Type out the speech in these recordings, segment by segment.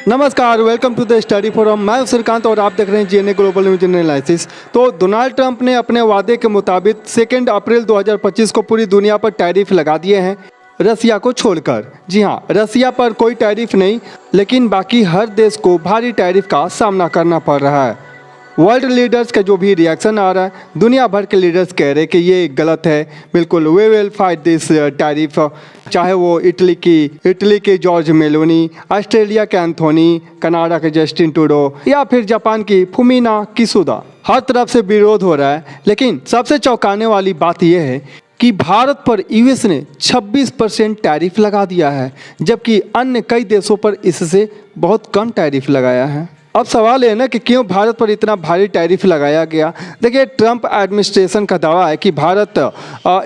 नमस्कार, welcome to the study forum. मैं हूं श्रीकांत और आप देख रहे हैं जीएनए ग्लोबल न्यूज एनालिसिस। तो डोनाल्ड ट्रंप ने अपने वादे के मुताबिक 2 अप्रैल 2025 को पूरी दुनिया पर टैरिफ लगा दिए हैं, रसिया को छोड़कर। जी हां, रसिया पर कोई टैरिफ नहीं, लेकिन बाकी हर देश को भारी टैरिफ का सामना करना पड़ रहा है। वर्ल्ड लीडर्स का जो भी रिएक्शन आ रहा है, दुनिया भर के लीडर्स कह रहे हैं कि ये गलत है, बिल्कुल वे विल फाइट दिस टैरिफ। चाहे वो इटली के जॉर्ज मेलोनी, ऑस्ट्रेलिया के एंथोनी, कनाडा के जस्टिन ट्रूडो या फिर जापान की फुमिना किसुदा, हर तरफ से विरोध हो रहा है। लेकिन सबसे चौंकाने वाली बात यह है कि भारत पर यूएस ने 26% टैरिफ लगा दिया है, जबकि अन्य कई देशों पर इससे बहुत कम टैरिफ लगाया है। अब सवाल है ना कि क्यों भारत पर इतना भारी टैरिफ लगाया गया। देखिए, ट्रंप एडमिनिस्ट्रेशन का दावा है कि भारत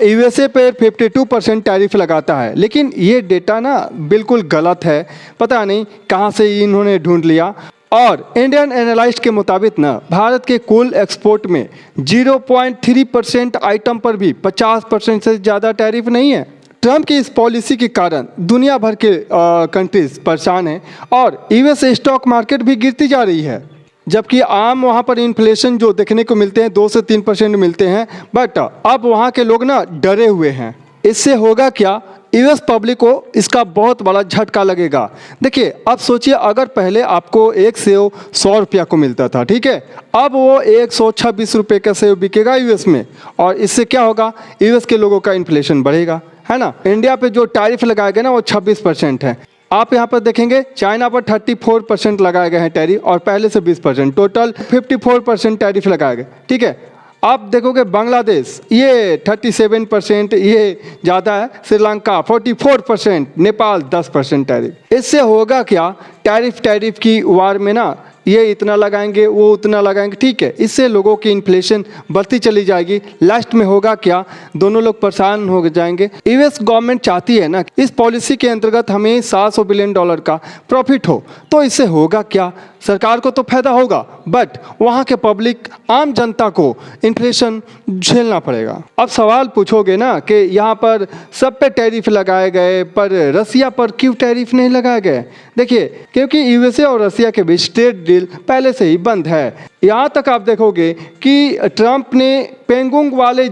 यूएसए पर 52% टैरिफ लगाता है, लेकिन ये डेटा ना बिल्कुल गलत है। पता नहीं कहाँ से इन्होंने ढूंढ लिया। और इंडियन एनालिस्ट के मुताबिक ना भारत के कुल एक्सपोर्ट में 0.3% आइटम पर भी 50% से ज़्यादा टैरिफ नहीं है। ट्रंप की इस पॉलिसी के कारण दुनिया भर के कंट्रीज परेशान हैं और यूएस स्टॉक मार्केट भी गिरती जा रही है, जबकि आम वहाँ पर इन्फ्लेशन जो देखने को मिलते हैं 2 से 3% मिलते हैं, बट अब वहाँ के लोग ना डरे हुए हैं। इससे होगा क्या, यूएस पब्लिक को इसका बहुत बड़ा झटका लगेगा। देखिए, अब सोचिए, अगर पहले आपको एक सेव 100 रुपया को मिलता था, ठीक है, अब वो 126 रुपये का सेव बिकेगा यूएस में, और इससे क्या होगा, यूएस के लोगों का इन्फ्लेशन बढ़ेगा, है ना। इंडिया पे जो टैरिफ लगाए गए ना वो 26% है। आप यहाँ पर देखेंगे चाइना पर 34% लगाए गए हैं टैरिफ, और पहले से 20%, टोटल 54% टैरिफ लगाए गए, ठीक है। आप देखोगे बांग्लादेश ये 37%, ये ज़्यादा है। श्रीलंका 44%, नेपाल 10% टैरिफ। इससे होगा क्या, टैरिफ की वार में ना ये इतना लगाएंगे, वो उतना लगाएंगे, ठीक है। इससे लोगों की इन्फ्लेशन बढ़ती चली जाएगी। लास्ट में होगा क्या, दोनों लोग परेशान हो जाएंगे। यूएस गवर्नमेंट चाहती है ना इस पॉलिसी के अंतर्गत हमें $700 बिलियन का प्रॉफिट हो, तो इससे होगा क्या, सरकार को तो फायदा होगा, बट वहाँ के पब्लिक, आम जनता को इन्फ्लेशन झेलना पड़ेगा। अब सवाल पूछोगे ना कि यहाँ पर सब पे टैरिफ लगाए गए, पर रसिया पर क्यों टैरिफ नहीं लगाए गए। देखिए, क्योंकि यूएसए और रसिया के बीच ट्रेड डील पहले से ही बंद है। यहाँ तक आप देखोगे कि ट्रंप ने पेंगोंग वाले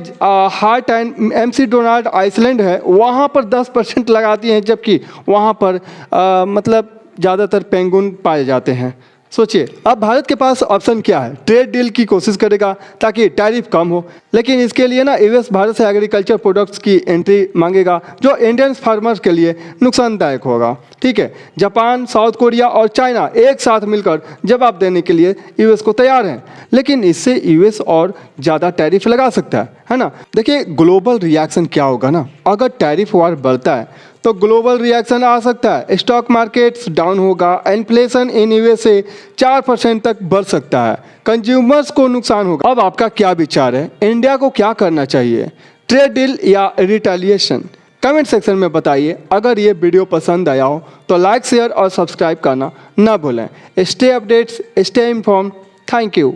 Heard and McDonald island है, वहाँ पर 10% लगा दिए हैं, जबकि वहाँ पर मतलब ज़्यादातर पेंगुइन पाए जाते हैं। सोचिए, अब भारत के पास ऑप्शन क्या है, ट्रेड डील की कोशिश करेगा ताकि टैरिफ कम हो, लेकिन इसके लिए ना यूएस भारत से एग्रीकल्चर प्रोडक्ट्स की एंट्री मांगेगा, जो इंडियन फार्मर्स के लिए नुकसानदायक होगा, ठीक है। जापान, साउथ कोरिया और चाइना एक साथ मिलकर जवाब देने के लिए यूएस को तैयार हैं, लेकिन इससे यूएस और ज़्यादा टैरिफ लगा सकता है ना। देखिए, ग्लोबल रिएक्शन क्या होगा ना, अगर टैरिफ वार बढ़ता है तो ग्लोबल रिएक्शन आ सकता है, स्टॉक मार्केट्स डाउन होगा, इन्फ्लेशन इन यूएसए 4% तक बढ़ सकता है, कंज्यूमर्स को नुकसान होगा। अब आपका क्या विचार है, इंडिया को क्या करना चाहिए, ट्रेड डील या रिटेलिएशन? कमेंट सेक्शन में बताइए। अगर ये वीडियो पसंद आया हो तो लाइक, शेयर और सब्सक्राइब करना ना भूलें। Stay updates, stay informed. Thank you.